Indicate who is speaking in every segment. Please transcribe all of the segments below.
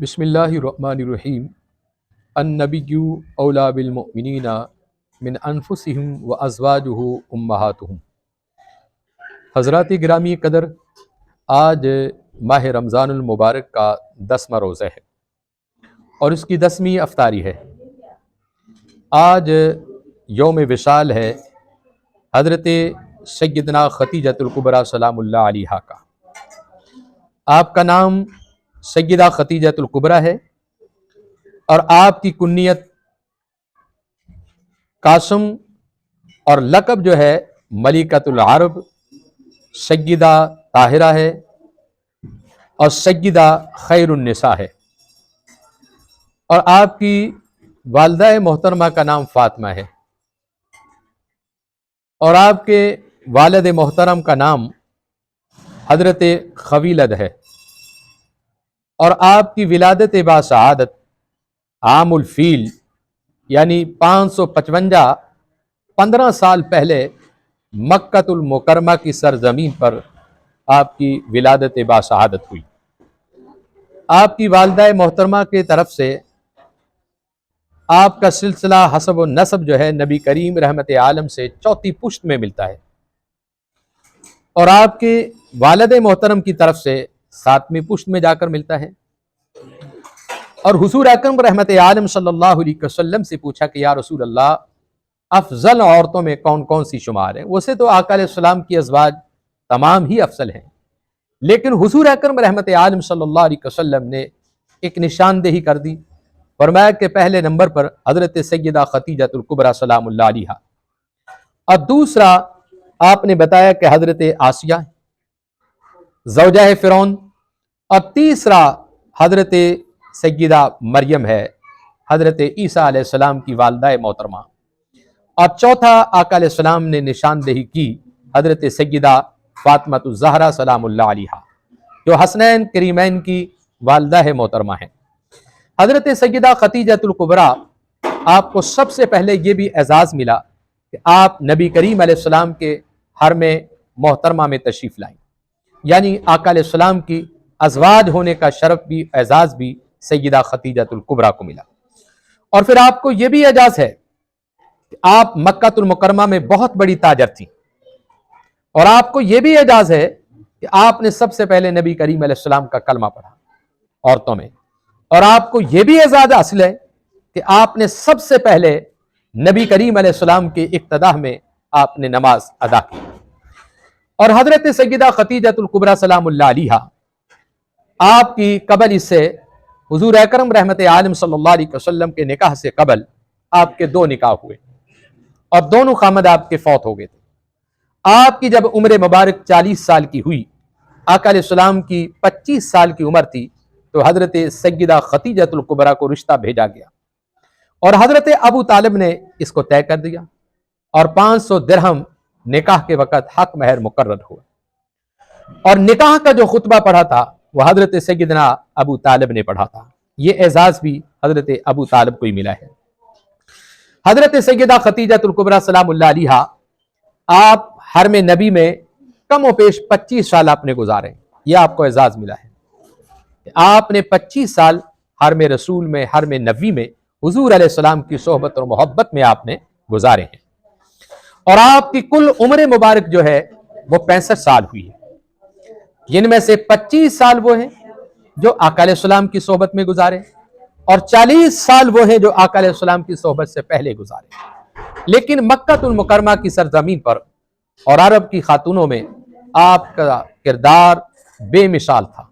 Speaker 1: بسم اللہ الرحمن الرحیم النبی اولا بالمؤمنین من انفسہم و ازواجہ امہاتہم۔ حضرات گرامی قدر، آج ماہ رمضان المبارک کا 10واں روزہ ہے اور اس کی 10ویں افطاری ہے۔ آج یوم وصال ہے حضرت سیدنا خدیجۃ الکبریٰ سلام اللہ علیہا کا۔ آپ کا نام سیدہ خدیجۃ الکبریٰ ہے اور آپ کی کنیت قاسم اور لقب جو ہے ملکۃ العرب سیدہ طاہرہ ہے اور سیدہ خیر النساء ہے، اور آپ کی والدہ محترمہ کا نام فاطمہ ہے اور آپ کے والد محترم کا نام حضرت خویلد ہے، اور آپ کی ولادت باسعادت عام الفیل یعنی 555 15 سال پہلے مکۃ المکرمہ کی سرزمین پر آپ کی ولادت باسعادت ہوئی۔ آپ کی والدہ محترمہ کی طرف سے آپ کا سلسلہ حسب و نسب جو ہے نبی کریم رحمت عالم سے چوتھی پشت میں ملتا ہے، اور آپ کے والد محترم کی طرف سے 7ویں پشت میں جا کر ملتا ہے۔ اور حضور اکرم رحمت عالم صلی اللہ علیہ وسلم سے پوچھا کہ یا رسول اللہ، افضل عورتوں میں کون کون سی شمار ہیں؟ ویسے تو آقا علیہ السلام کی ازواج تمام ہی افضل ہیں، لیکن حضور اکرم رحمت عالم صلی اللہ علیہ وسلم نے ایک نشاندہی کر دی، فرمایا کہ پہلے نمبر پر حضرت سیدہ خدیجۃ الکبریٰ سلام اللہ علیہا، اور دوسرا آپ نے بتایا کہ حضرت آسیہ زوجہ فرعون، اور تیسرا حضرت سیدہ مریم ہے، حضرت عیسیٰ علیہ السلام کی والدہ محترمہ، اور چوتھا آقا علیہ السلام نے نشاندہی کی حضرت سیدہ فاطمہ الزہرا سلام اللہ علیہا، جو حسنین کریمین کی والدہ محترمہ ہیں۔ حضرت سیدہ خدیجۃ الکبریٰ، آپ کو سب سے پہلے یہ بھی اعزاز ملا کہ آپ نبی کریم علیہ السلام کے حرم محترمہ میں تشریف لائیں، یعنی آقا علیہ السلام کی ازواج ہونے کا شرف بھی اعزاز بھی سیدہ خدیجۃ الکبریٰ کو ملا۔ اور پھر آپ کو یہ بھی اعزاز ہے کہ آپ مکۃ المکرمہ میں بہت بڑی تاجر تھیں، اور آپ کو یہ بھی اعزاز ہے کہ آپ نے سب سے پہلے نبی کریم علیہ السلام کا کلمہ پڑھا عورتوں میں، اور آپ کو یہ بھی اعزاز حاصل ہے کہ آپ نے سب سے پہلے نبی کریم علیہ السلام کے اقتداء میں آپ نے نماز ادا کی۔ اور حضرت سیدہ خدیجۃ الکبریٰ سلام اللہ علیہا، آپ کی قبل اس سے حضور اکرم رحمت عالم صلی اللہ علیہ وسلم کے نکاح سے قبل آپ کے 2 نکاح ہوئے، اور دونوں خامد آپ کے فوت ہو گئے تھے۔ آپ کی جب عمر مبارک 40 سال کی ہوئی، آقا علیہ السلام کی 25 سال کی عمر تھی، تو حضرت سیدہ خدیجۃ الکبریٰ کو رشتہ بھیجا گیا، اور حضرت ابو طالب نے اس کو طے کر دیا، اور 500 درہم نکاح کے وقت حق مہر مقرر ہوا، اور نکاح کا جو خطبہ پڑھا تھا وہ حضرت سیدنا ابو طالب نے پڑھا تھا۔ یہ اعزاز بھی حضرت ابو طالب کو ہی ملا ہے۔ حضرت سیدہ خدیجۃ الکبریٰ سلام اللہ علیہا، آپ حرم نبی میں کم و بیش 25 سال آپ نے گزارے، یہ آپ کو اعزاز ملا ہے کہ آپ نے 25 سال حرم رسول میں، حرم نبی میں حضور علیہ السلام کی صحبت اور محبت میں آپ نے گزارے ہیں، اور آپ کی کل عمر مبارک جو ہے وہ 65 سال ہوئی ہے، جن میں سے 25 سال وہ ہیں جو آقا علیہ السلام کی صحبت میں گزارے، اور 40 سال وہ ہیں جو آقا علیہ السلام کی صحبت سے پہلے گزارے۔ لیکن مکۃ المکرمہ کی سرزمین پر اور عرب کی خاتونوں میں آپ کا کردار بے مثال تھا،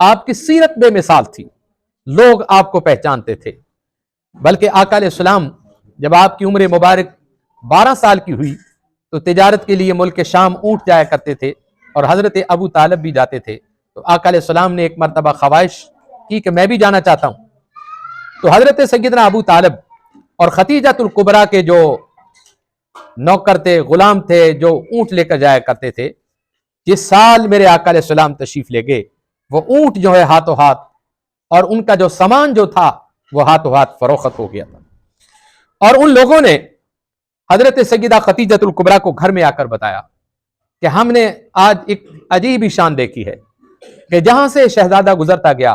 Speaker 1: آپ کی سیرت بے مثال تھی، لوگ آپ کو پہچانتے تھے۔ بلکہ آقا علیہ السلام جب آپ کی عمر مبارک 12 سال کی ہوئی تو تجارت کے لیے ملک شام اونٹ جایا کرتے تھے، اور حضرت ابو طالب بھی جاتے تھے، تو آقا علیہ السلام نے ایک مرتبہ خواہش کی کہ میں بھی جانا چاہتا ہوں، تو حضرت سیدنا ابو طالب اور خدیجۃ الکبریٰ کے جو نوکر تھے، غلام تھے، جو اونٹ لے کر جایا کرتے تھے، جس سال میرے آقا علیہ السلام تشریف لے گئے وہ اونٹ جو ہے ہاتھوں ہاتھ، اور ان کا جو سامان جو تھا وہ ہاتھوں ہاتھ فروخت ہو گیا تھا، اور ان لوگوں نے حضرت سیدہ خدیجۃ الکبریٰ کو گھر میں آ کر بتایا کہ ہم نے آج ایک عجیب ہی شان دیکھی ہے کہ جہاں سے شہزادہ گزرتا گیا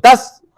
Speaker 1: 10